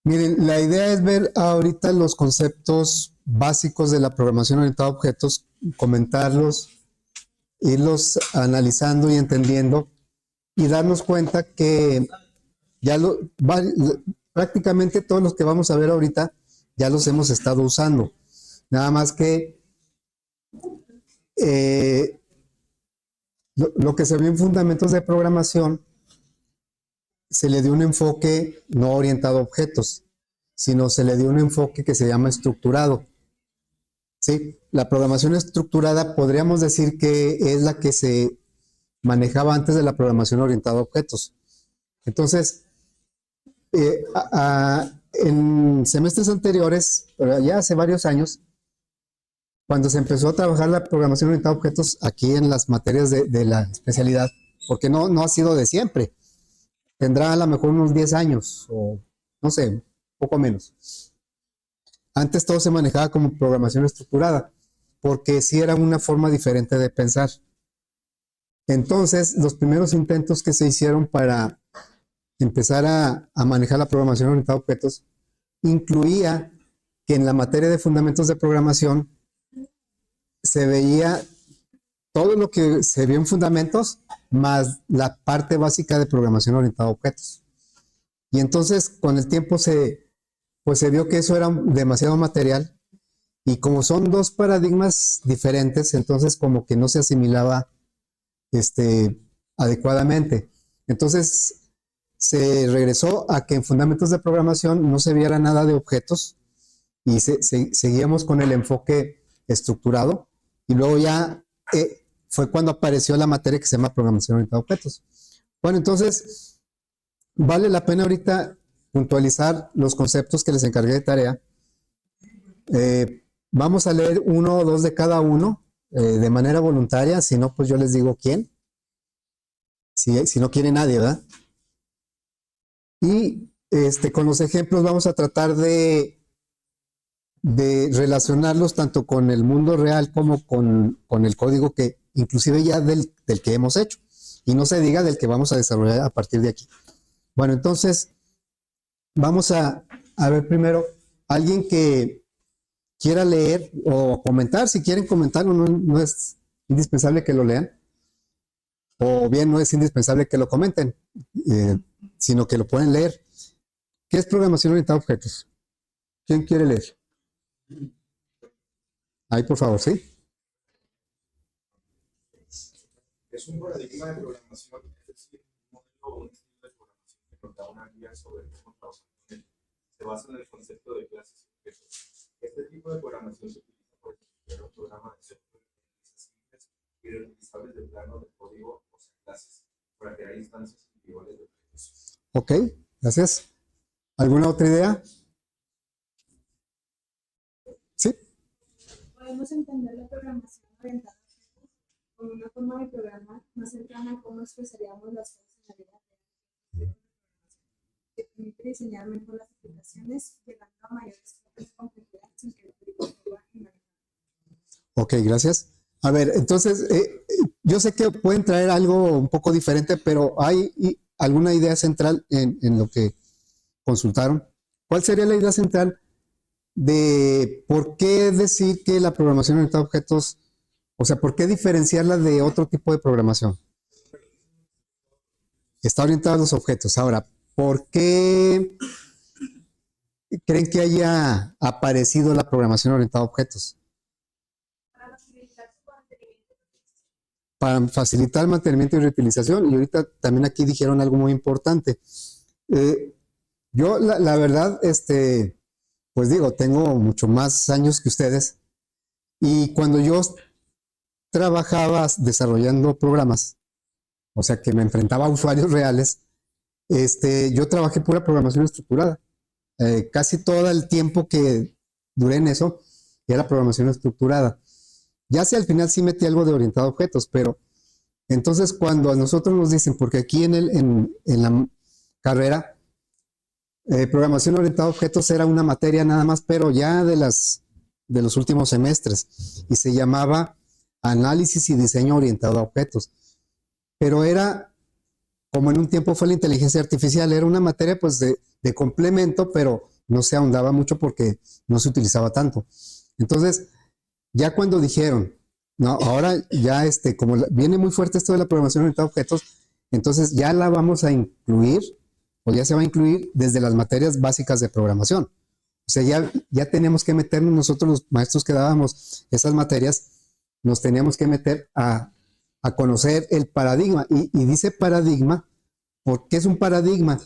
Miren, la idea es ver ahorita los conceptos básicos de la programación orientada a objetos, comentarlos, irlos analizando y entendiendo y darnos cuenta que ya prácticamente todos los que vamos a ver ahorita ya los hemos estado usando. Nada más que lo que se vio en fundamentos de programación se le dio un enfoque no orientado a objetos, sino se le dio un enfoque que se llama estructurado. ¿Sí? La programación estructurada podríamos decir que es la que se manejaba antes de la programación orientada a objetos. Entonces, en semestres anteriores, pero ya hace varios años, cuando se empezó a trabajar la programación orientada a objetos aquí en las materias de la especialidad, porque no ha sido de siempre, tendrá a lo mejor unos 10 años o no sé, poco menos. Antes todo se manejaba como programación estructurada, porque sí era una forma diferente de pensar. Entonces, los primeros intentos que se hicieron para empezar a manejar la programación orientada a objetos incluía que en la materia de fundamentos de programación se veía todo lo que se vio en fundamentos más la parte básica de programación orientada a objetos. Y entonces con el tiempo pues se vio que eso era demasiado material y como son dos paradigmas diferentes, entonces como que no se asimilaba adecuadamente. Entonces se regresó a que en fundamentos de programación no se viera nada de objetos y seguíamos con el enfoque estructurado y luego ya fue cuando apareció la materia que se llama programación orientada a objetos. Bueno, entonces vale la pena ahorita puntualizar los conceptos que les encargué de tarea. Vamos a leer uno o dos de cada uno de manera voluntaria, si no, pues yo les digo quién. Si no quiere nadie, ¿verdad? Y con los ejemplos vamos a tratar de relacionarlos tanto con el mundo real como con el código que, inclusive ya del que hemos hecho. Y no se diga del que vamos a desarrollar a partir de aquí. Bueno, entonces, vamos a ver primero alguien que quiera leer o comentar. Si quieren comentarlo, no es indispensable que lo lean. O bien no es indispensable que lo comenten, sino que lo pueden leer. ¿Qué es programación orientada a objetos? ¿Quién quiere leer? Ahí, por favor, ¿sí? Es un paradigma de programación, es decir, un modelo o un estilo de programación que nos da una guía sobre cómo trabajar con él. Se basa en el concepto de clases y objetos. Este tipo de programación se utiliza para estudiar un programa de software simples y reutilizables de plano de código o sea, clases, para crear instancias individuales de objetos. Ok, gracias. ¿Alguna otra idea? ¿Sí? Podemos entender la programación orientada a objetos como una forma de programar más cercana a cómo expresaríamos las cosas en la vida real, que permite diseñar mejor las aplicaciones, llegando a mayores capas de complejidad sin que el código se vuelva inmanejable. Ok, gracias. A ver, entonces, yo sé que pueden traer algo un poco diferente, pero ¿hay alguna idea central en lo que consultaron? ¿Cuál sería la idea central de por qué decir que la programación orientada a objetos, o sea, por qué diferenciarla de otro tipo de programación? Está orientada a los objetos. Ahora, ¿por qué creen que haya aparecido la programación orientada a objetos? Para facilitar el mantenimiento y reutilización. Y ahorita también aquí dijeron algo muy importante. Yo, la verdad, pues digo, tengo mucho más años que ustedes. Y cuando yo trabajaba desarrollando programas, o sea, que me enfrentaba a usuarios reales, yo trabajé pura programación estructurada. Casi todo el tiempo que duré en eso era programación estructurada. Ya si al final sí metí algo de orientado a objetos, pero entonces cuando a nosotros nos dicen, porque aquí en la carrera, programación orientada a objetos era una materia nada más, pero ya de los últimos semestres, y se llamaba análisis y diseño orientado a objetos. Pero era, como en un tiempo fue la inteligencia artificial, era una materia pues de complemento, pero no se ahondaba mucho porque no se utilizaba tanto. Entonces, ya cuando dijeron, no, ahora ya como viene muy fuerte esto de la programación orientada a objetos, entonces ya la vamos a incluir, o ya se va a incluir desde las materias básicas de programación. O sea, ya teníamos que meternos nosotros, los maestros que dábamos esas materias, nos teníamos que meter a conocer el paradigma. Y dice paradigma, ¿por qué es un paradigma?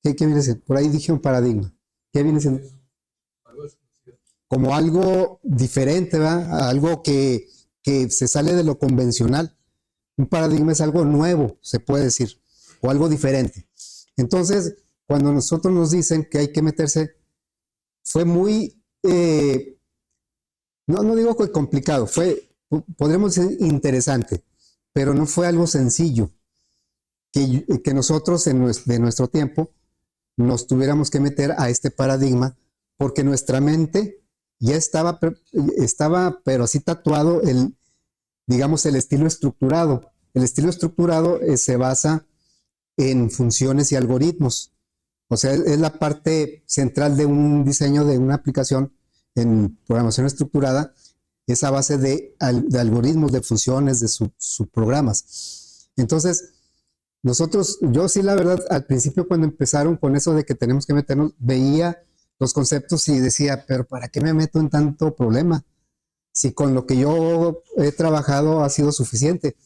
¿Qué viene siendo? Por ahí dije un paradigma. ¿Qué viene siendo? Como algo diferente, ¿verdad? Algo que se sale de lo convencional. Un paradigma es algo nuevo, se puede decir, o algo diferente. Entonces, cuando nosotros nos dicen que hay que meterse, fue muy, no digo que complicado, podremos decir interesante, pero no fue algo sencillo que nosotros de nuestro tiempo nos tuviéramos que meter a este paradigma, porque nuestra mente ya estaba, pero así tatuado digamos, el estilo estructurado. El estilo estructurado se basa en funciones y algoritmos. O sea, es la parte central de un diseño de una aplicación en programación estructurada, esa base de algoritmos, de funciones, de subprogramas. Entonces, yo sí, la verdad, al principio cuando empezaron con eso de que tenemos que meternos, veía los conceptos y decía, pero ¿para qué me meto en tanto problema? Si con lo que yo he trabajado ha sido suficiente.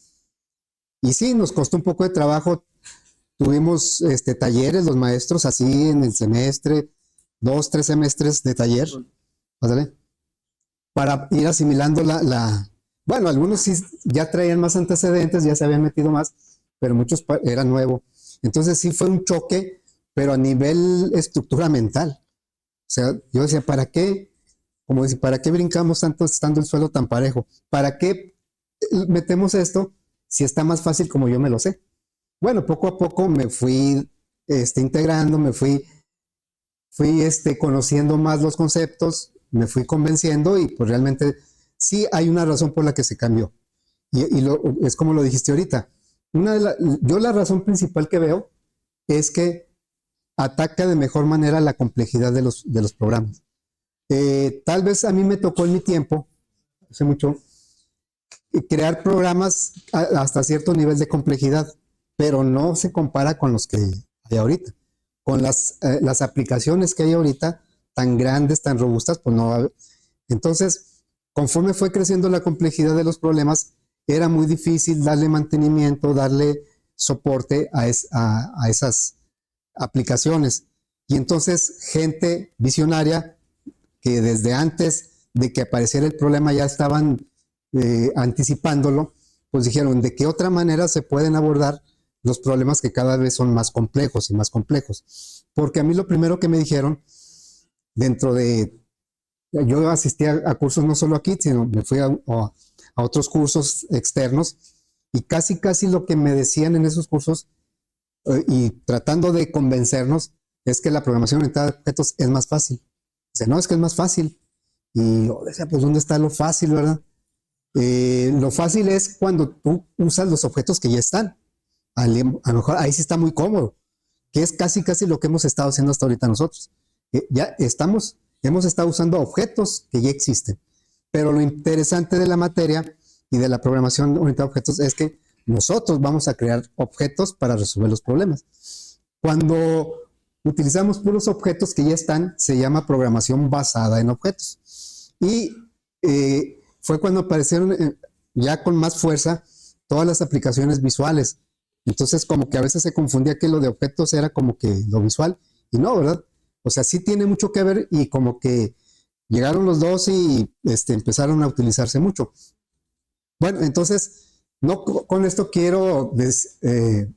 Y sí, nos costó un poco de trabajo. Tuvimos talleres, los maestros, así en el semestre, 2, 3 semestres de taller, ¿vale? Para ir asimilando bueno, algunos sí ya traían más antecedentes, ya se habían metido más, pero muchos era nuevo. Entonces sí fue un choque, pero a nivel estructura mental. O sea, yo decía, ¿para qué? Como decir, ¿para qué brincamos tanto estando el suelo tan parejo? ¿Para qué metemos esto si está más fácil como yo me lo sé? Bueno, poco a poco me fui integrando, me fui conociendo más los conceptos, me fui convenciendo y pues realmente sí hay una razón por la que se cambió. Es como lo dijiste ahorita. Yo la razón principal que veo es que ataca de mejor manera la complejidad de los programas. Tal vez a mí me tocó en mi tiempo, hace mucho, crear programas hasta cierto nivel de complejidad, pero no se compara con los que hay ahorita. Con las aplicaciones que hay ahorita, tan grandes, tan robustas, pues no. Entonces, conforme fue creciendo la complejidad de los problemas, era muy difícil darle mantenimiento, darle soporte a esas aplicaciones. Y entonces, gente visionaria que desde antes de que apareciera el problema ya estaban anticipándolo, pues dijeron, ¿de qué otra manera se pueden abordar los problemas que cada vez son más complejos y más complejos? Porque a mí lo primero que me dijeron, yo asistí a cursos no solo aquí, sino me fui a otros cursos externos, y casi lo que me decían en esos cursos, y tratando de convencernos, es que la programación orientada a objetos es más fácil. Dice, no, es que es más fácil. Y yo decía, pues ¿dónde está lo fácil, verdad? Lo fácil es cuando tú usas los objetos que ya están. A lo mejor ahí sí está muy cómodo, que es casi lo que hemos estado haciendo hasta ahorita nosotros. Hemos estado usando objetos que ya existen. Pero lo interesante de la materia y de la programación orientada a objetos es que nosotros vamos a crear objetos para resolver los problemas. Cuando utilizamos puros objetos que ya están, se llama programación basada en objetos. Y fue cuando aparecieron ya con más fuerza todas las aplicaciones visuales. Entonces como que a veces se confundía que lo de objetos era como que lo visual, y no, ¿verdad? O sea, sí tiene mucho que ver, y como que llegaron los dos y empezaron a utilizarse mucho. Bueno, entonces, no con esto quiero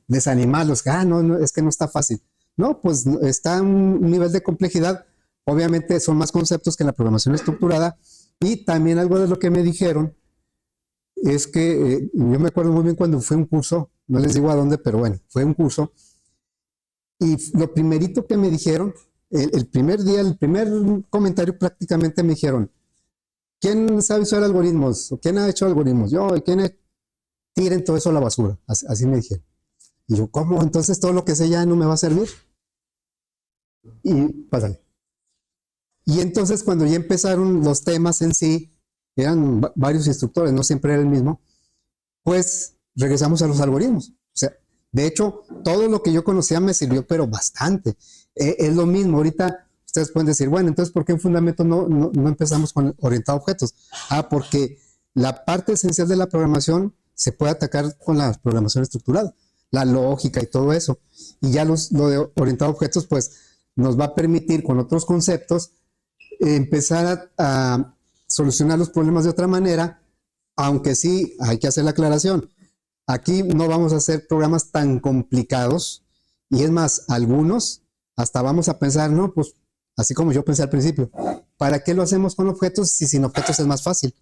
desanimarlos, no, es que no está fácil. No, pues está a un nivel de complejidad. Obviamente son más conceptos que en la programación estructurada, y también algo de lo que me dijeron es que yo me acuerdo muy bien cuando fue un curso, no les digo a dónde, pero bueno, fue un curso, y lo primerito que me dijeron, el primer día, el primer comentario prácticamente me dijeron, ¿quién sabe usar algoritmos? ¿O quién ha hecho algoritmos? Yo, ¿y quién tiren todo eso a la basura? Así me dijeron. Y yo, ¿cómo? Entonces todo lo que sé ya no me va a servir. Y pásale. Y entonces cuando ya empezaron los temas en sí, eran varios instructores, no siempre era el mismo, pues regresamos a los algoritmos. O sea, de hecho, todo lo que yo conocía me sirvió, pero bastante. Es lo mismo, ahorita ustedes pueden decir, bueno, entonces, ¿por qué en fundamento no empezamos con orientado a objetos? Porque la parte esencial de la programación se puede atacar con la programación estructurada, la lógica y todo eso. Y ya lo de orientado a objetos, pues, nos va a permitir con otros conceptos empezar a solucionar los problemas de otra manera, aunque sí hay que hacer la aclaración. Aquí no vamos a hacer programas tan complicados y es más, algunos hasta vamos a pensar, no, pues así como yo pensé al principio, ¿para qué lo hacemos con objetos si sin objetos es más fácil?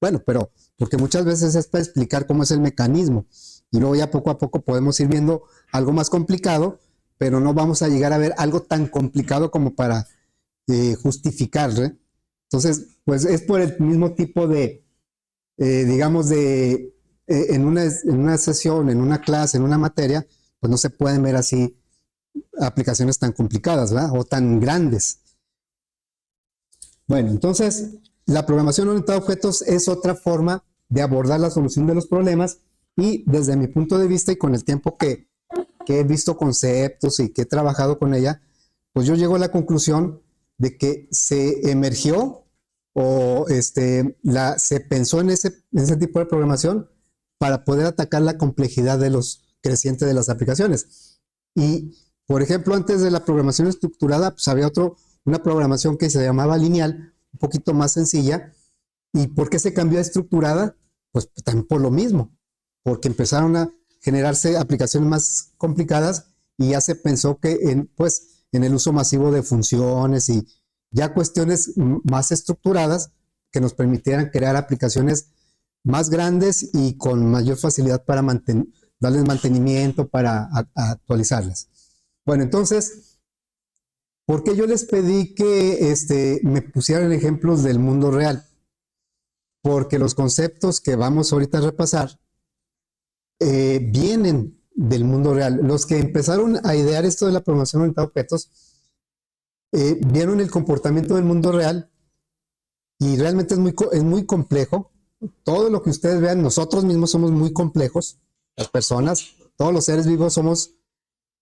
Bueno, pero porque muchas veces es para explicar cómo es el mecanismo y luego ya poco a poco podemos ir viendo algo más complicado, pero no vamos a llegar a ver algo tan complicado como para justificar. Entonces, pues es por el mismo tipo de, digamos, en una sesión, en una clase, en una materia, pues no se pueden ver así aplicaciones tan complicadas, ¿verdad? O tan grandes. Bueno, entonces, la programación orientada a objetos es otra forma de abordar la solución de los problemas y desde mi punto de vista y con el tiempo que he visto conceptos y que he trabajado con ella, pues yo llego a la conclusión de que se emergió o se pensó en ese tipo de programación para poder atacar la complejidad de los crecientes de las aplicaciones. Y, por ejemplo, antes de la programación estructurada, pues había una programación que se llamaba lineal, un poquito más sencilla. ¿Y por qué se cambió a estructurada? Pues también por lo mismo, porque empezaron a generarse aplicaciones más complicadas y ya se pensó que en el uso masivo de funciones y ya cuestiones más estructuradas que nos permitieran crear aplicaciones más grandes y con mayor facilidad para darles mantenimiento, para actualizarlas. Bueno, entonces, ¿por qué yo les pedí que me pusieran ejemplos del mundo real? Porque los conceptos que vamos ahorita a repasar vienen del mundo real. Los que empezaron a idear esto de la programación orientada a objetos vieron el comportamiento del mundo real y realmente es muy complejo. Todo lo que ustedes vean, nosotros mismos somos muy complejos, las personas, todos los seres vivos somos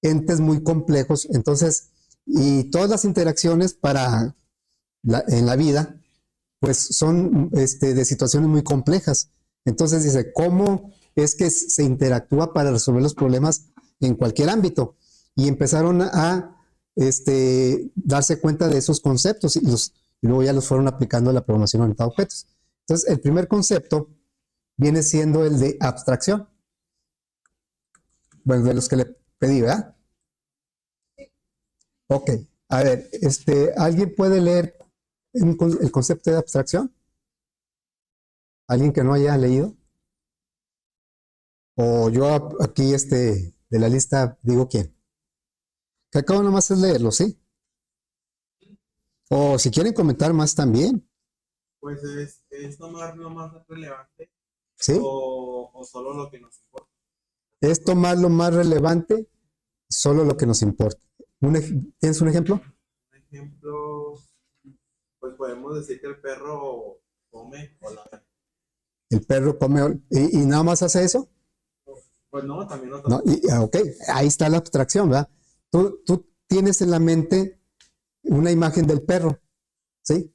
entes muy complejos. Entonces, y todas las interacciones en la vida, pues son de situaciones muy complejas. Entonces dice, ¿cómo es que se interactúa para resolver los problemas en cualquier ámbito? Y empezaron a darse cuenta de esos conceptos y luego ya los fueron aplicando a la programación orientada a objetos. Entonces, el primer concepto viene siendo el de abstracción. Bueno, de los que le pedí, ¿verdad? Ok, a ver, ¿alguien puede leer el concepto de abstracción? ¿Alguien que no haya leído? O yo aquí de la lista digo quién. Que acabo nomás es leerlo, ¿sí? O si quieren comentar más también, Pues es tomar lo más relevante ¿sí? o solo lo que nos importa. Es tomar lo más relevante, solo lo que nos importa. ¿Tienes un ejemplo? Un ejemplo, pues podemos decir que el perro come o ladra. El perro come y nada más hace eso. Pues no, también no. No, ok, ahí está la abstracción, ¿verdad? Tú tienes en la mente una imagen del perro, ¿sí?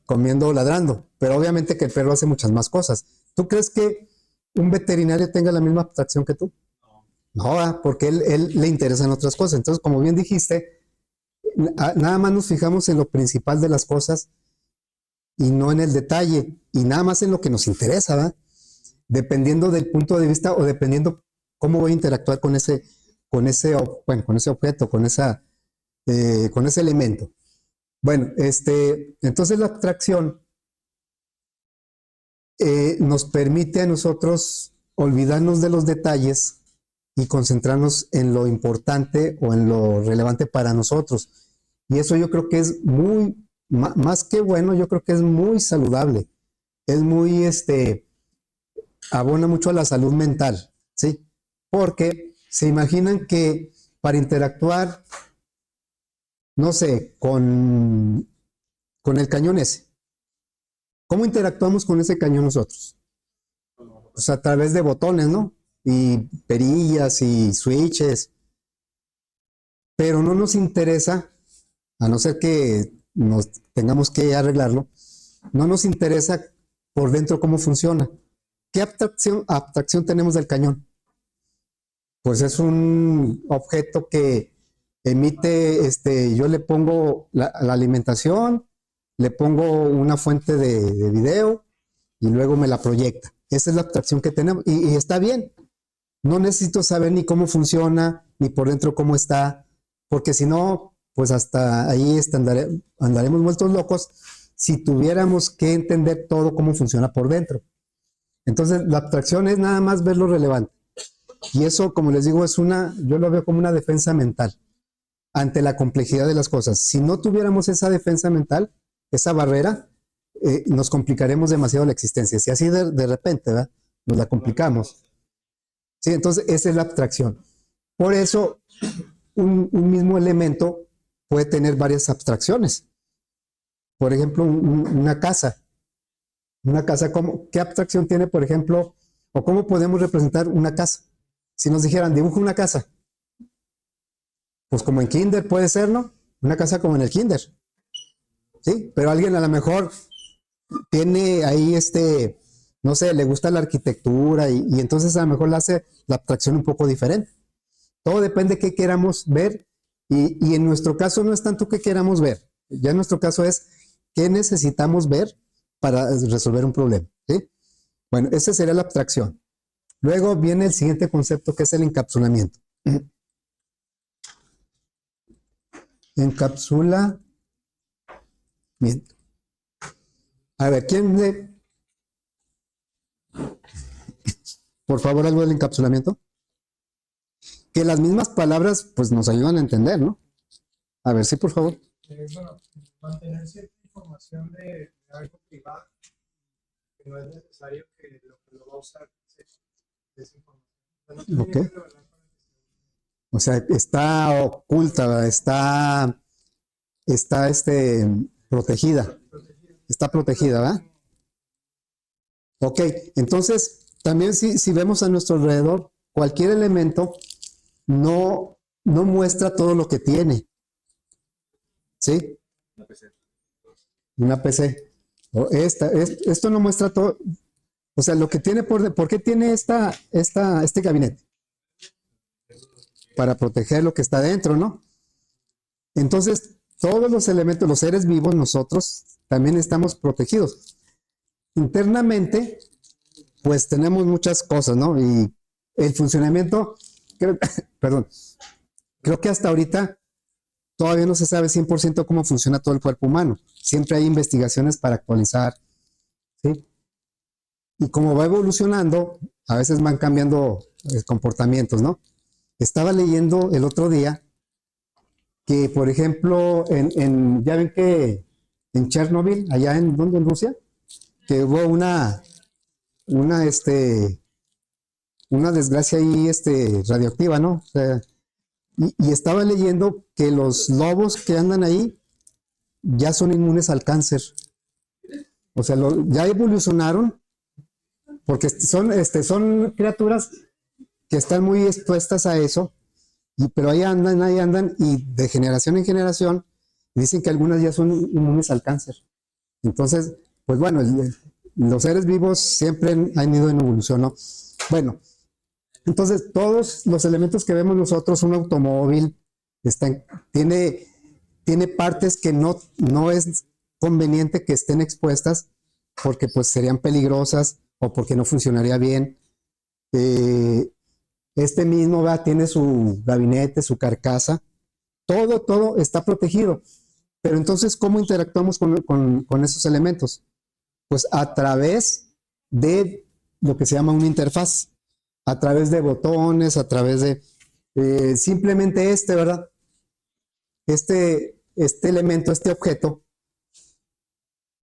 Comiendo o ladrando, pero obviamente que el perro hace muchas más cosas. ¿Tú crees que un veterinario tenga la misma abstracción que tú? No, porque él le interesan otras cosas. Entonces, como bien dijiste, nada más nos fijamos en lo principal de las cosas y no en el detalle, y nada más en lo que nos interesa, ¿verdad? Dependiendo del punto de vista o dependiendo cómo voy a interactuar con ese objeto, con ese elemento. Bueno, entonces la abstracción nos permite a nosotros olvidarnos de los detalles y concentrarnos en lo importante o en lo relevante para nosotros. Y eso yo creo que es más que bueno, yo creo que es muy saludable. Es muy, abona mucho a la salud mental, ¿sí? Porque se imaginan que para interactuar, no sé, con con el cañón ese. ¿Cómo interactuamos con ese cañón nosotros? Pues a través de botones, ¿no? Y perillas y switches. Pero no nos interesa, a no ser que nos tengamos que arreglarlo, no nos interesa por dentro cómo funciona. ¿Qué abstracción tenemos del cañón? Pues es un objeto que emite, yo le pongo la alimentación, le pongo una fuente de video y luego me la proyecta. Esa es la abstracción que tenemos y está bien. No necesito saber ni cómo funciona, ni por dentro cómo está, porque si no, pues hasta ahí andaremos vueltos locos si tuviéramos que entender todo cómo funciona por dentro. Entonces, la abstracción es nada más ver lo relevante. Y eso, como les digo, yo lo veo como una defensa mental ante la complejidad de las cosas. Si no tuviéramos esa defensa mental, esa barrera, nos complicaremos demasiado la existencia. Si así de repente, ¿verdad? Nos la complicamos. Sí, entonces esa es la abstracción. Por eso, un mismo elemento puede tener varias abstracciones. Por ejemplo, una casa. Una casa, ¿qué abstracción tiene, por ejemplo, o cómo podemos representar una casa? Si nos dijeran, dibuja una casa. Pues como en kinder puede ser, ¿no? Una casa como en el kinder. Sí, pero alguien a lo mejor tiene ahí no sé, le gusta la arquitectura y entonces a lo mejor le hace la abstracción un poco diferente. Todo depende de qué queramos ver y en nuestro caso no es tanto qué queramos ver. Ya en nuestro caso es qué necesitamos ver para resolver un problema. ¿Sí? Bueno, esa sería la abstracción. Luego viene el siguiente concepto que es el encapsulamiento. Encapsulamiento. A ver, ¿quién lee? Por favor, algo del encapsulamiento. Que las mismas palabras pues nos ayudan a entender, ¿no? A ver, sí, por favor. Bueno, mantener cierta información de algo privado, que no es necesario que lo va a usar esa información. Ok. O sea, está oculta, está protegida. Está protegida, ¿verdad? Ok, entonces también si vemos a nuestro alrededor, cualquier elemento no muestra todo lo que tiene. ¿Sí? Una PC. Esto no muestra todo. O sea, lo que tiene ¿por qué tiene este gabinete? Para proteger lo que está dentro, ¿no? Entonces, todos los elementos, los seres vivos, nosotros también estamos protegidos. Internamente, pues tenemos muchas cosas, ¿no? Y el funcionamiento, creo que hasta ahorita todavía no se sabe 100% cómo funciona todo el cuerpo humano. Siempre hay investigaciones para actualizar, ¿sí? Y como va evolucionando, a veces van cambiando comportamientos, ¿no? Estaba leyendo el otro día que, por ejemplo, ya ven que en Chernobyl, allá en Rusia, que hubo una desgracia ahí radioactiva, ¿no? O sea, y estaba leyendo que los lobos que andan ahí ya son inmunes al cáncer. O sea, ya evolucionaron porque son criaturas que están muy expuestas a eso, pero ahí andan, y de generación en generación dicen que algunas ya son inmunes al cáncer. Entonces, pues bueno, los seres vivos siempre han ido en evolución, ¿no? Bueno, entonces todos los elementos que vemos nosotros, un automóvil, tiene partes que no es conveniente que estén expuestas porque pues serían peligrosas o porque no funcionaría bien. Mismo tiene su gabinete, su carcasa, todo está protegido. Pero entonces, ¿cómo interactuamos con esos elementos? Pues a través de lo que se llama una interfaz, a través de botones, a través de simplemente ¿verdad? Este elemento, este objeto,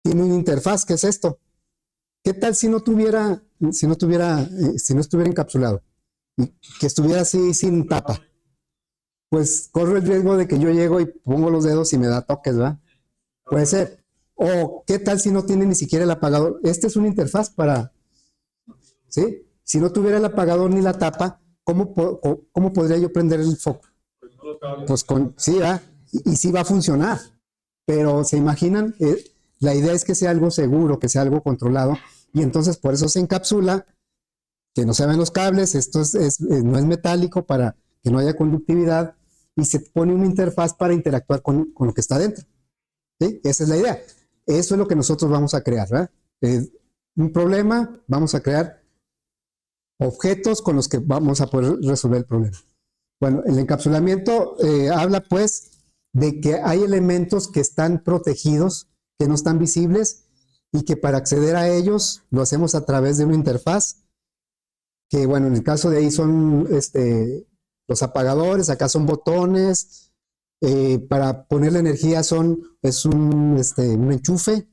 tiene una interfaz, ¿qué es esto? ¿Qué tal si no estuviera encapsulado y que estuviera así sin tapa? Pues corro el riesgo de que yo llego y pongo los dedos y me da toques, ¿verdad? Puede ser. O qué tal si no tiene ni siquiera el apagador. Este es una interfaz para, ¿sí? Si no tuviera el apagador ni la tapa, ¿cómo podría yo prender el foco? Pues sí, ¿verdad? Y sí va a funcionar. Pero ¿se imaginan? La idea es que sea algo seguro, que sea algo controlado. Y entonces por eso se encapsula, que no se ven los cables, esto no es metálico para que no haya conductividad, y se pone una interfaz para interactuar con lo que está dentro. ¿Sí? Esa es la idea. Eso es lo que nosotros vamos a crear, ¿verdad? Un problema, vamos a crear objetos con los que vamos a poder resolver el problema. Bueno, el encapsulamiento habla pues de que hay elementos que están protegidos, que no están visibles, y que para acceder a ellos lo hacemos a través de una interfaz, que bueno, en el caso de ahí son los apagadores, acá son botones, para poner la energía es un enchufe.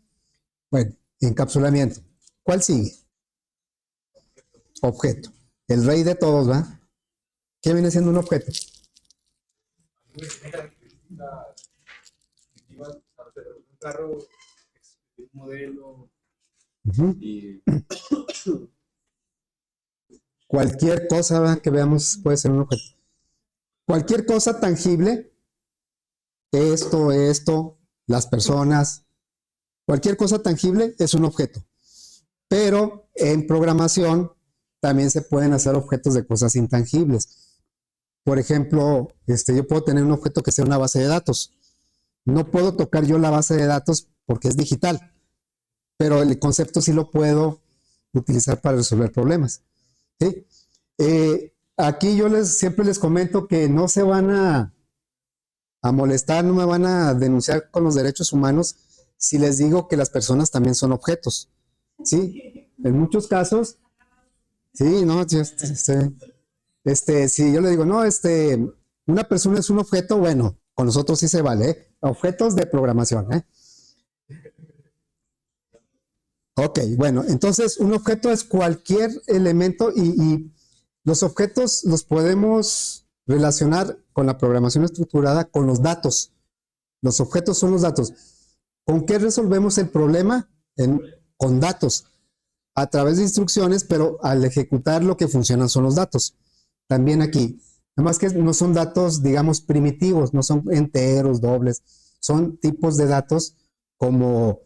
Bueno, encapsulamiento. ¿Cuál sigue? Objeto. El rey de todos, ¿va? ¿Qué viene siendo un objeto? Un carro, un modelo. Y Cualquier cosa, ¿va?, que veamos puede ser un objeto. Cualquier cosa tangible, esto, las personas, cualquier cosa tangible es un objeto. Pero en programación también se pueden hacer objetos de cosas intangibles. Por ejemplo, yo puedo tener un objeto que sea una base de datos. No puedo tocar yo la base de datos porque es digital, pero el concepto sí lo puedo utilizar para resolver problemas. ¿Sí? Aquí yo siempre les comento que no se van a molestar, no me van a denunciar con los derechos humanos si les digo que las personas también son objetos. ¿Sí? En muchos casos, sí, no, si yo le digo, no, una persona es un objeto, bueno, con nosotros sí se vale, ¿eh? Objetos de programación, ¿eh? Ok, bueno, entonces un objeto es cualquier elemento y los objetos los podemos relacionar con la programación estructurada con los datos. Los objetos son los datos. ¿Con qué resolvemos el problema? Con datos, a través de instrucciones, pero al ejecutar lo que funcionan son los datos. También aquí, nada más que no son datos, digamos, primitivos, no son enteros, dobles, son tipos de datos como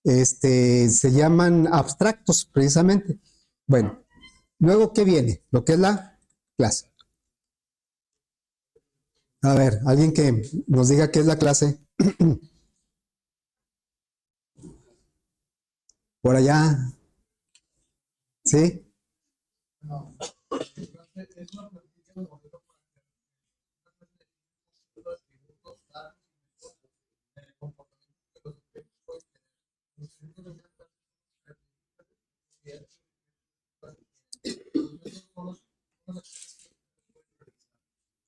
se llaman abstractos, precisamente. Bueno, luego, ¿qué viene? Lo que es la clase. A ver, alguien que nos diga qué es la clase. Por allá. ¿Sí? No. Es una plantilla de modelo para el comportamiento de los objetos.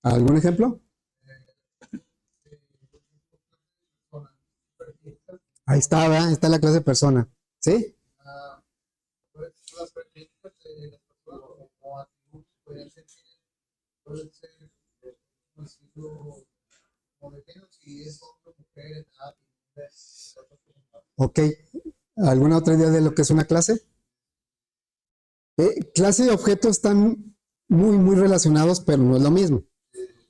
¿Algún ejemplo? Ahí está, ¿verdad? Ahí está la clase persona. ¿Sí? Las características de las personas o atributos pueden ser un estilo como de género, si es hombre, mujer, edad, Ok. ¿Alguna otra idea de lo que es una clase? Clase y objeto están muy, muy relacionados, pero no es lo mismo.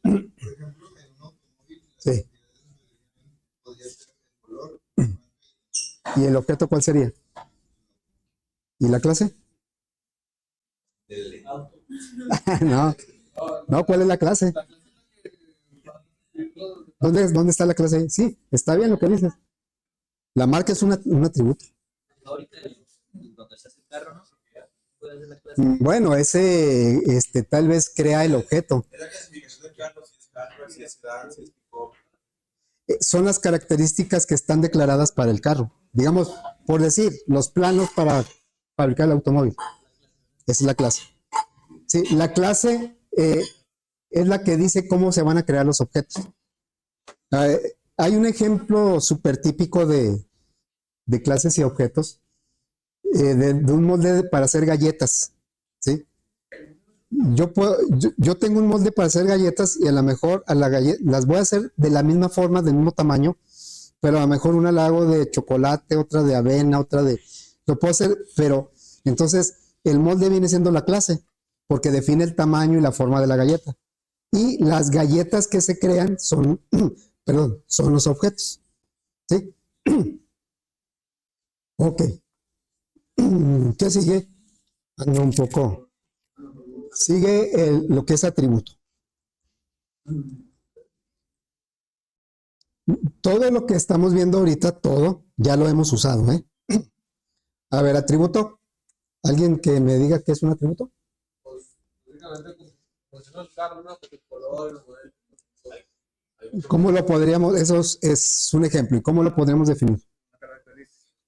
por ejemplo, en un automóvil, Sí. podría ser el color. ¿Y el objeto cuál sería? ¿Y la clase? El auto. No. No, ¿cuál es la clase? ¿Dónde está la clase ahí? Sí, está bien lo que dices. La marca es un atributo. Ahorita, donde se hace el carro, ¿no? Puede hacer la clase. Bueno, ese tal vez crea el objeto. Es la clasificación del carro, si es carro, si es sedán, si es pick-up. Son las características que están declaradas para el carro. Digamos, por decir, los planos para fabricar el automóvil. Esa es la clase. Sí, la clase es la que dice cómo se van a crear los objetos. Hay un ejemplo súper típico de clases y objetos, de un molde para hacer galletas. ¿Sí? Yo tengo un molde para hacer galletas y a lo mejor las voy a hacer de la misma forma, del mismo tamaño, pero a lo mejor una la hago de chocolate, otra de avena, otra de... Lo puedo hacer, pero entonces el molde viene siendo la clase, porque define el tamaño y la forma de la galleta. Y las galletas que se crean son, perdón, son los objetos. ¿Sí? Ok. ¿Qué sigue? Ando un poco. Sigue lo que es atributo. Todo lo que estamos viendo ahorita, todo, ya lo hemos usado, ¿eh? A ver, atributo. ¿Alguien que me diga qué es un atributo? ¿Cómo lo podríamos? Eso es un ejemplo. ¿Y cómo lo podríamos definir?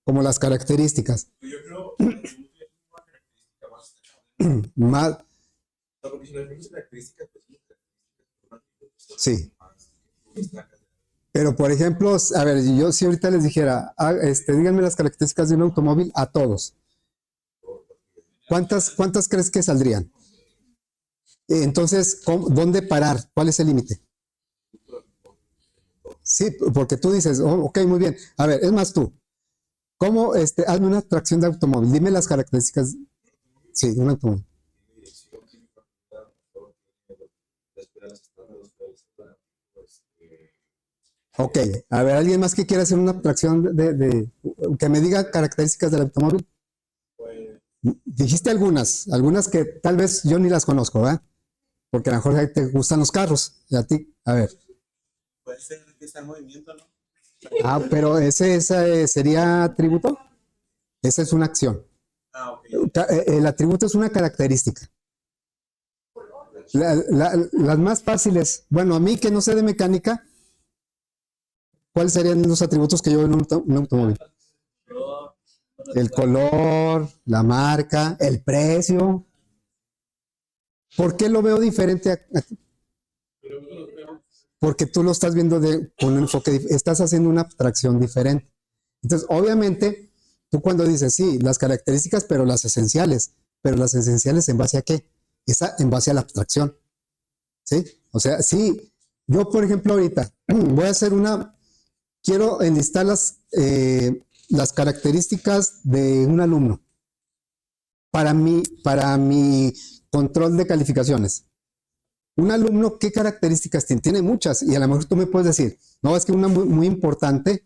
Como las características. Yo creo que el atributo es una característica más destacable. Más, No, porque si no definimos características, pues sí, sí. Pero, por ejemplo, a ver, yo si ahorita les dijera, díganme las características de un automóvil a todos. ¿Cuántas crees que saldrían? Entonces, ¿dónde parar? ¿Cuál es el límite? Sí, porque tú dices, oh, ok, muy bien. A ver, es más tú. ¿Cómo, hazme una tracción de automóvil? Dime las características. Sí, de un automóvil. Ok, a ver, ¿alguien más que quiera hacer una tracción que me diga características del automóvil? Dijiste algunas que tal vez yo ni las conozco, ¿verdad? Porque a lo mejor ahí te gustan los carros. Y a ti, a ver. Puede ser que está en movimiento, ¿no? Ah, pero ese sería atributo. Esa es una acción. Ah, ok. El atributo es una característica. Las más fáciles, bueno, a mí que no sé de mecánica, ¿cuáles serían los atributos que yo veo en un automóvil? El color, la marca, el precio. ¿Por qué lo veo diferente a ti? Porque tú lo estás viendo con un enfoque, estás haciendo una abstracción diferente. Entonces, obviamente, tú cuando dices, sí, las características, pero las esenciales ¿en base a qué? En base a la abstracción. ¿Sí? O sea, sí, yo por ejemplo ahorita voy a hacer quiero enlistar las características de un alumno para mi control de calificaciones. Un alumno, ¿qué características tiene? Tiene muchas, y a lo mejor tú me puedes decir, no, es que una muy importante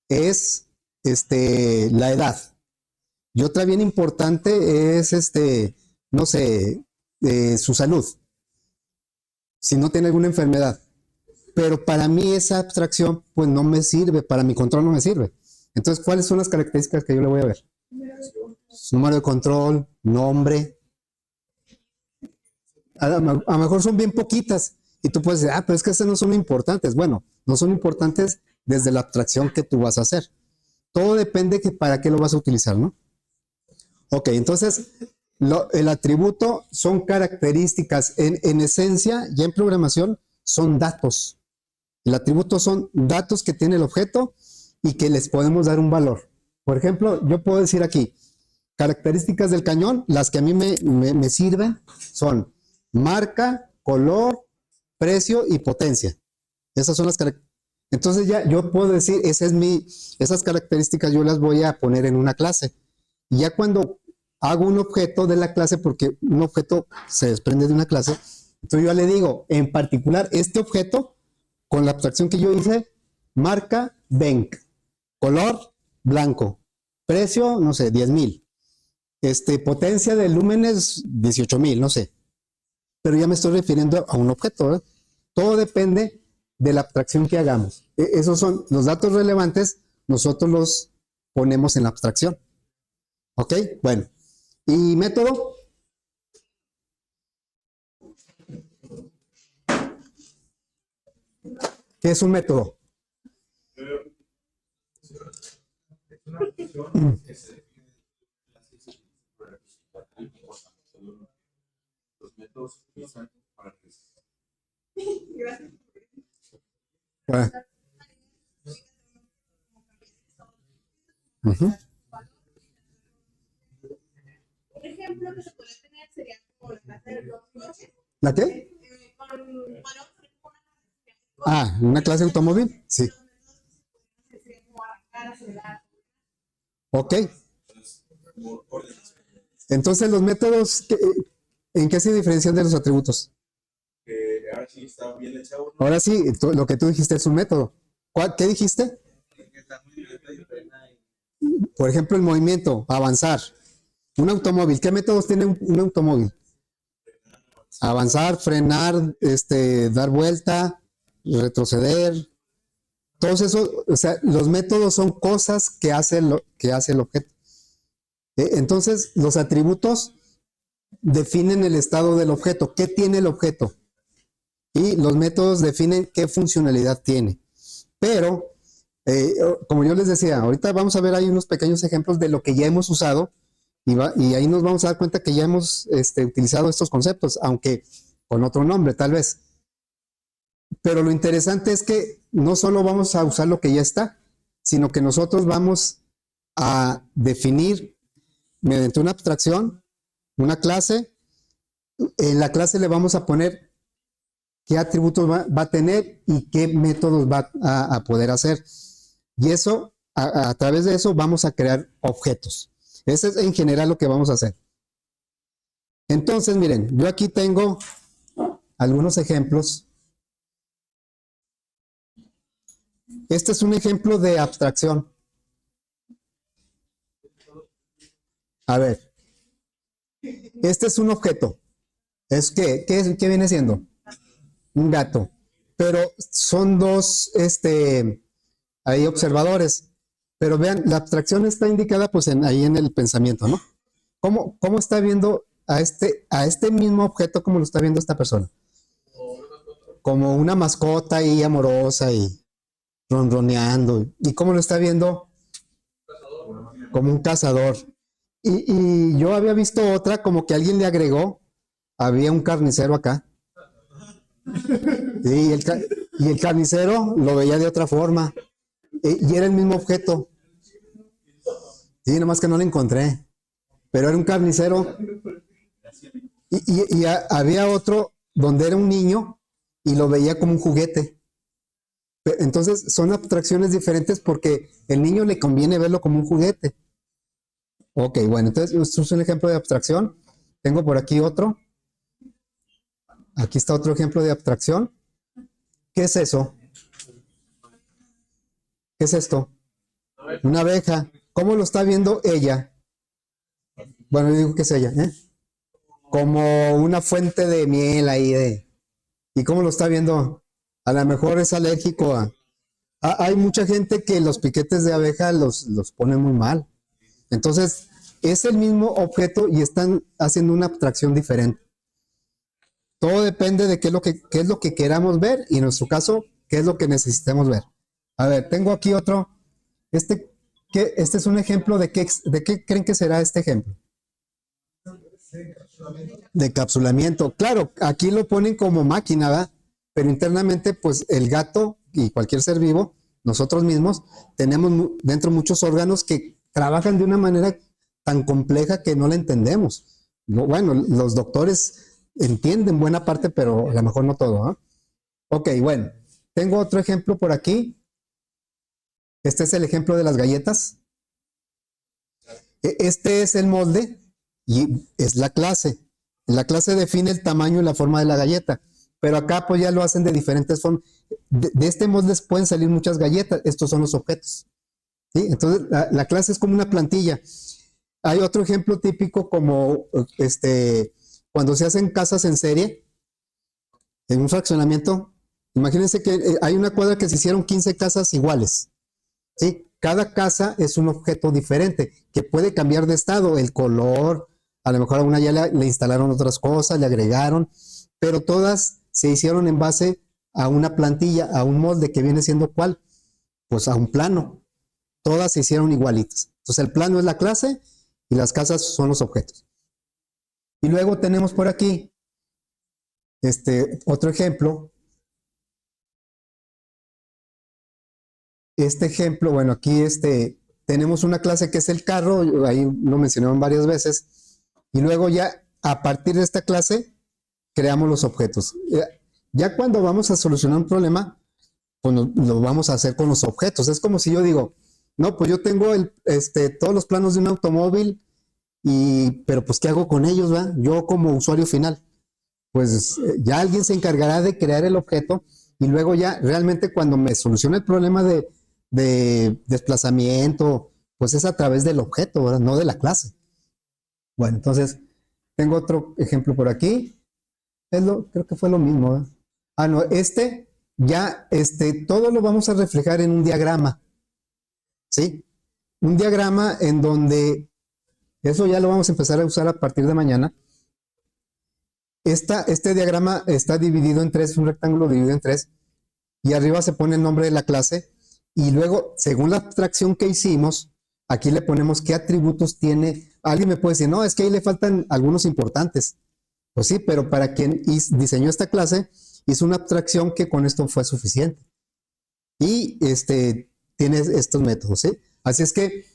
es la edad. Y otra bien importante es, no sé, su salud, si no tiene alguna enfermedad. Pero para mí esa abstracción, pues no me sirve, para mi control no me sirve. Entonces, ¿cuáles son las características que yo le voy a ver? Número de control, nombre. A lo mejor son bien poquitas y tú puedes decir, pero es que esas no son importantes. Bueno, no son importantes desde la abstracción que tú vas a hacer. Todo depende de para qué lo vas a utilizar, ¿no? Ok, entonces el atributo son características. En esencia, ya en programación, son datos. El atributo son datos que tiene el objeto y que les podemos dar un valor. Por ejemplo, yo puedo decir aquí, características del cañón, las que a mí me sirven son marca, color, precio y potencia. Esas son las características. Entonces ya yo puedo decir, esas características yo las voy a poner en una clase. Y ya cuando hago un objeto de la clase, porque un objeto se desprende de una clase, entonces yo le digo, en particular, este objeto, con la abstracción que yo hice, marca Benk, color blanco, precio, no sé, 10,000. Potencia de lúmenes 18,000, no sé. Pero ya me estoy refiriendo a un objeto, ¿verdad? Todo depende de la abstracción que hagamos. Esos son los datos relevantes, nosotros los ponemos en la abstracción. ¿Ok? Bueno. ¿Y método? ¿Qué es un método? Los métodos se utilizan para realizar. Ah. Uh-huh. Un ejemplo que se puede tener sería como la clase de los coches. ¿La qué? Ah, ¿una clase de automóvil? Sí. Ok. Entonces, los métodos, ¿en qué se diferencian de los atributos? Ahora sí está bien echado. Ahora sí, lo que tú dijiste es un método. ¿Qué dijiste? Por ejemplo, el movimiento, avanzar. Un automóvil, ¿qué métodos tiene un automóvil? Avanzar, frenar, dar vuelta, retroceder. Todos esos, o sea, los métodos son cosas que hace el objeto. Entonces, los atributos definen el estado del objeto, qué tiene el objeto. Y los métodos definen qué funcionalidad tiene. Pero, como yo les decía, ahorita vamos a ver ahí unos pequeños ejemplos de lo que ya hemos usado y ahí nos vamos a dar cuenta que ya hemos utilizado estos conceptos, aunque con otro nombre tal vez. Pero lo interesante es que no solo vamos a usar lo que ya está, sino que nosotros vamos a definir mediante una abstracción, una clase. En la clase le vamos a poner qué atributos va a tener y qué métodos va a poder hacer. Y eso, a través de eso, vamos a crear objetos. Ese es en general lo que vamos a hacer. Entonces, miren, yo aquí tengo algunos ejemplos. Este es un ejemplo de abstracción. A ver, este es un objeto. ¿Qué viene siendo? Un gato. Pero son dos, hay observadores. Pero vean, la abstracción está indicada pues ahí en el pensamiento, ¿no? ¿Cómo está viendo a este mismo objeto, cómo lo está viendo esta persona? Como una mascota ahí amorosa y ronroneando. ¿Y cómo lo está viendo? Como un cazador. Y yo había visto otra, como que alguien le agregó, había un carnicero acá. Sí, y el carnicero lo veía de otra forma. Y era el mismo objeto. Sí, nomás que no lo encontré. Pero era un carnicero. Y había otro donde era un niño y lo veía como un juguete. Entonces son abstracciones diferentes porque el niño le conviene verlo como un juguete. Ok, bueno, entonces esto es un ejemplo de abstracción. Tengo por aquí otro. Aquí está otro ejemplo de abstracción. ¿Qué es eso? ¿Qué es esto? Una abeja. ¿Cómo lo está viendo ella? Bueno, yo digo que es ella, ¿eh? Como una fuente de miel ahí. ¿Y cómo lo está viendo? A lo mejor es alérgico a... Hay mucha gente que los piquetes de abeja los pone muy mal. Entonces, es el mismo objeto y están haciendo una abstracción diferente. Todo depende de qué es lo que queramos ver y en nuestro caso, qué es lo que necesitemos ver. A ver, tengo aquí otro. Este es un ejemplo de qué creen que será este ejemplo. De encapsulamiento. Claro, aquí lo ponen como máquina, ¿verdad? Pero internamente, pues el gato y cualquier ser vivo, nosotros mismos, tenemos dentro muchos órganos que trabajan de una manera tan compleja que no la entendemos. Bueno, los doctores entienden buena parte, pero a lo mejor no todo, ¿eh? Ok, bueno, tengo otro ejemplo por aquí. Este es el ejemplo de las galletas. Este es el molde y es la clase. La clase define el tamaño y la forma de la galleta, pero acá pues ya lo hacen de diferentes formas. De este molde pueden salir muchas galletas. Estos son los objetos. ¿Sí? Entonces la clase es como una plantilla. Hay otro ejemplo típico como cuando se hacen casas en serie, en un fraccionamiento. Imagínense que hay una cuadra que se hicieron 15 casas iguales. ¿Sí? Cada casa es un objeto diferente que puede cambiar de estado, el color, a lo mejor a una ya le instalaron otras cosas, le agregaron, pero todas se hicieron en base a una plantilla, a un molde que viene siendo ¿cuál? Pues a un plano. Todas se hicieron igualitas. Entonces el plano es la clase y las casas son los objetos. Y luego tenemos por aquí otro ejemplo. Este ejemplo, bueno, aquí tenemos una clase que es el carro, ahí lo mencionaron varias veces, y luego ya a partir de esta clase creamos los objetos. Ya cuando vamos a solucionar un problema, pues lo vamos a hacer con los objetos. Es como si yo digo, No, pues yo tengo todos los planos de un automóvil, pero pues ¿qué hago con ellos, va? Yo como usuario final, pues ya alguien se encargará de crear el objeto y luego ya realmente cuando me solucione el problema de desplazamiento, pues es a través del objeto, ¿verdad? No de la clase. Bueno, entonces tengo otro ejemplo por aquí. Creo que fue lo mismo, ¿verdad? Ah, no, todo lo vamos a reflejar en un diagrama, ¿sí? Un diagrama en donde, eso ya lo vamos a empezar a usar a partir de mañana. Este diagrama está dividido en tres, un rectángulo dividido en tres, y arriba se pone el nombre de la clase, y luego, según la abstracción que hicimos, aquí le ponemos qué atributos tiene. Alguien me puede decir, no, es que ahí le faltan algunos importantes. Pues sí, pero para quien diseñó esta clase, hizo una abstracción que con esto fue suficiente. Y tiene estos métodos, ¿sí? Así es que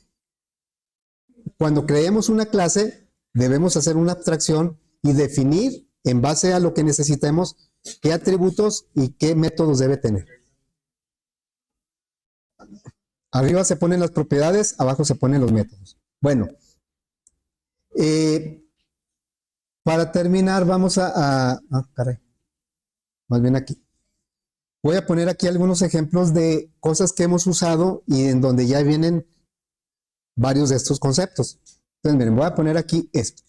cuando creemos una clase, debemos hacer una abstracción y definir en base a lo que necesitemos qué atributos y qué métodos debe tener. Arriba se ponen las propiedades, abajo se ponen los métodos. Bueno, para terminar vamos caray, más bien aquí. Voy a poner aquí algunos ejemplos de cosas que hemos usado y en donde ya vienen varios de estos conceptos. Entonces, miren, voy a poner aquí esto.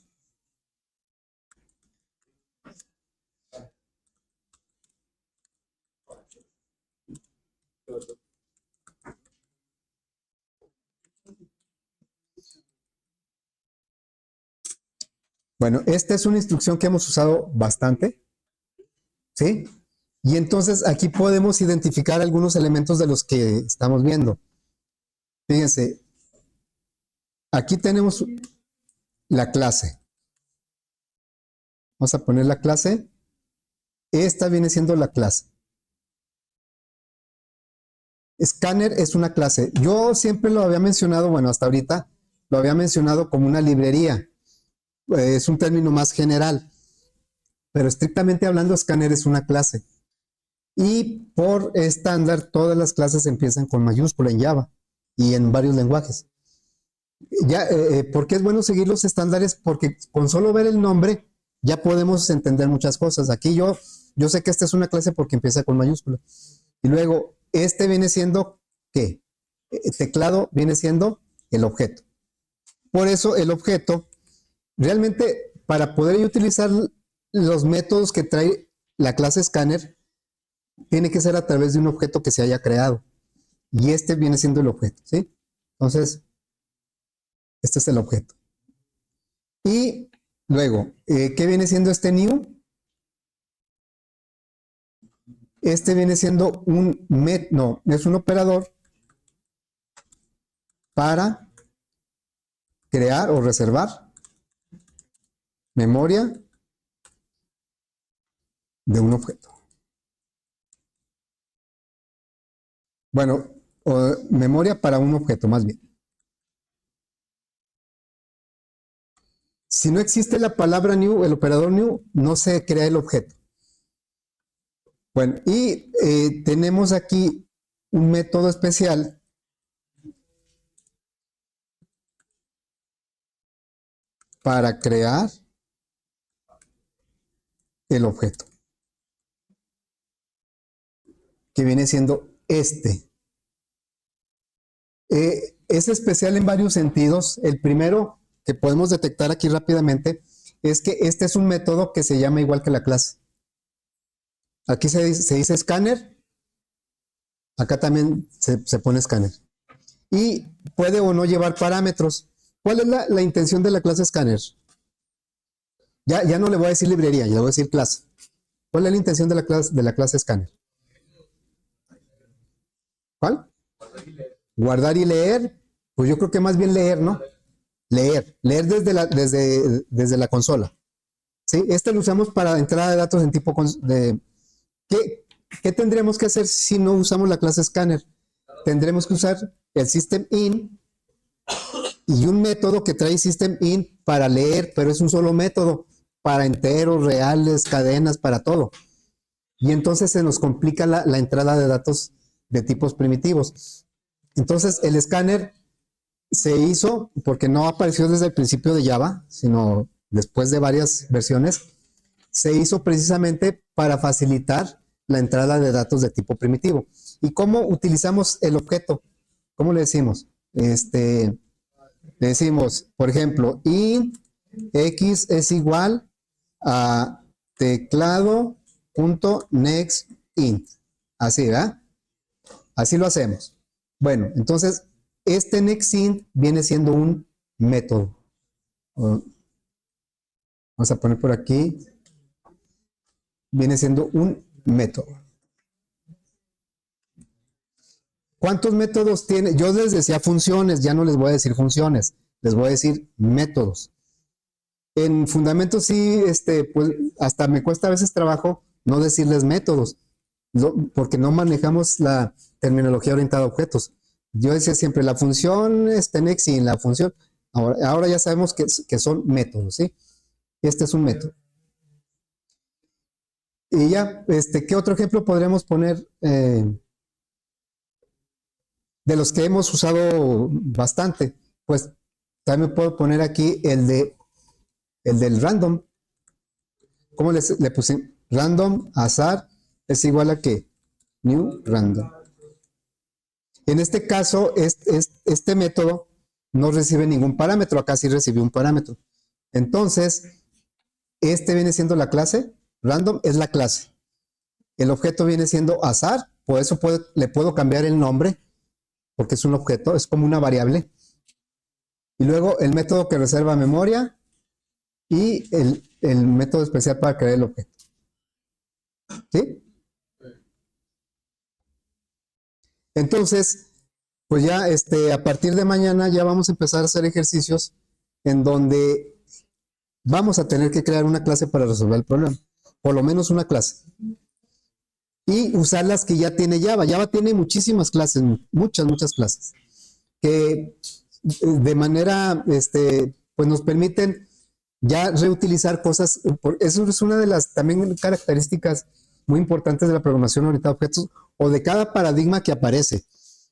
Bueno, esta es una instrucción que hemos usado bastante, ¿sí? Y entonces aquí podemos identificar algunos elementos de los que estamos viendo. Fíjense, aquí tenemos la clase. Vamos a poner la clase. Esta viene siendo la clase. Scanner es una clase. Yo siempre lo había mencionado, bueno, hasta ahorita lo había mencionado como una librería. Es un término más general. Pero estrictamente hablando, Scanner es una clase. Y por estándar, todas las clases empiezan con mayúscula en Java y en varios lenguajes. ¿Por qué es bueno seguir los estándares? Porque con solo ver el nombre ya podemos entender muchas cosas. Aquí yo sé que esta es una clase porque empieza con mayúscula. Y luego, viene siendo, ¿qué? Teclado viene siendo el objeto. Por eso el objeto, realmente, para poder utilizar los métodos que trae la clase Scanner, tiene que ser a través de un objeto que se haya creado. Y viene siendo el objeto, ¿sí? Entonces, este es el objeto. Y luego, ¿qué viene siendo este new? Viene siendo es un operador para crear o reservar memoria de un objeto. Bueno, memoria para un objeto, más bien. Si no existe la palabra new, el operador new, no se crea el objeto. Bueno, y tenemos aquí un método especial para crear el objeto, que viene siendo es especial en varios sentidos. El primero que podemos detectar aquí rápidamente es que este es un método que se llama igual que la clase. Aquí se dice scanner, acá también se pone scanner. Y puede o no llevar parámetros. ¿Cuál es la intención de la clase scanner? Ya no le voy a decir librería, ya le voy a decir clase. ¿Cuál es la intención de la clase scanner? ¿Cuál? Guardar y leer. Pues yo creo que más bien leer, ¿no? Leer desde la consola. ¿Sí? Lo usamos para entrada de datos en tipo ¿Qué tendríamos que hacer si no usamos la clase scanner? Tendremos que usar el system-in y un método que trae system-in para leer, pero es un solo método para enteros, reales, cadenas, para todo. Y entonces se nos complica la entrada de datos de tipos primitivos. Entonces, el escáner se hizo porque no apareció desde el principio de Java, sino después de varias versiones. Se hizo precisamente para facilitar la entrada de datos de tipo primitivo. ¿Y cómo utilizamos el objeto? ¿Cómo le decimos? Le decimos, por ejemplo, int x es igual a teclado.nextInt. Así, ¿verdad? Así lo hacemos. Bueno, entonces, este nextInt viene siendo un método. Vamos a poner por aquí. Viene siendo un método. ¿Cuántos métodos tiene? Yo les decía funciones, ya no les voy a decir funciones, les voy a decir métodos. En fundamentos sí, pues hasta me cuesta a veces trabajo no decirles métodos, porque no manejamos la terminología orientada a objetos. Yo decía siempre la función nextInt, la función, ahora ya sabemos que son métodos, ¿sí? Este es un método. Y ya, ¿qué otro ejemplo podríamos poner de los que hemos usado bastante? Pues también puedo poner aquí el del random. ¿Cómo le puse? Random, azar, es igual a ¿qué? New random. En este caso, este método no recibe ningún parámetro. Acá sí recibió un parámetro. Entonces, este viene siendo la clase. Random es la clase. El objeto viene siendo azar. Por eso le puedo cambiar el nombre, porque es un objeto, es como una variable. Y luego el método que reserva memoria y el método especial para crear el objeto. ¿Sí? Entonces, pues ya a partir de mañana ya vamos a empezar a hacer ejercicios en donde vamos a tener que crear una clase para resolver el problema. Por lo menos una clase. Y usar las que ya tiene Java. Java tiene muchísimas clases, muchas clases, que de manera, pues nos permiten ya reutilizar cosas. Eso es una de las también características muy importantes de la programación orientada a objetos o de cada paradigma que aparece,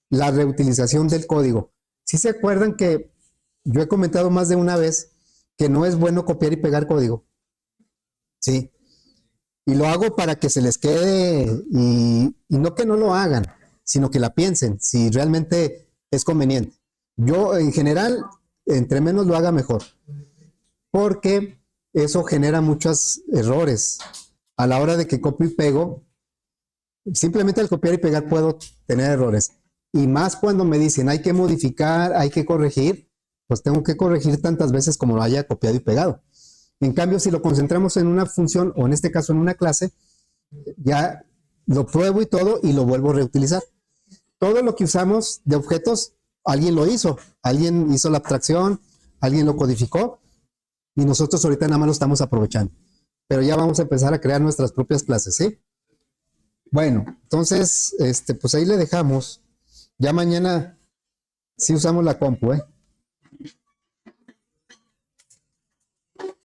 la reutilización del código. ¿Sí se acuerdan que yo he comentado más de una vez que no es bueno copiar y pegar código? Sí. Y lo hago para que se les quede y no que no lo hagan, sino que la piensen, si realmente es conveniente. Yo, en general, entre menos lo haga mejor, porque eso genera muchos errores. A la hora de que copio y pego, simplemente al copiar y pegar puedo tener errores. Y más cuando me dicen hay que modificar, hay que corregir, pues tengo que corregir tantas veces como lo haya copiado y pegado. En cambio, si lo concentramos en una función, o en este caso en una clase, ya lo pruebo y todo y lo vuelvo a reutilizar. Todo lo que usamos de objetos, alguien lo hizo. Alguien hizo la abstracción, alguien lo codificó y nosotros ahorita nada más lo estamos aprovechando. Pero ya vamos a empezar a crear nuestras propias clases, ¿sí? Bueno, entonces, pues ahí le dejamos. Ya mañana sí usamos la compu, ¿eh?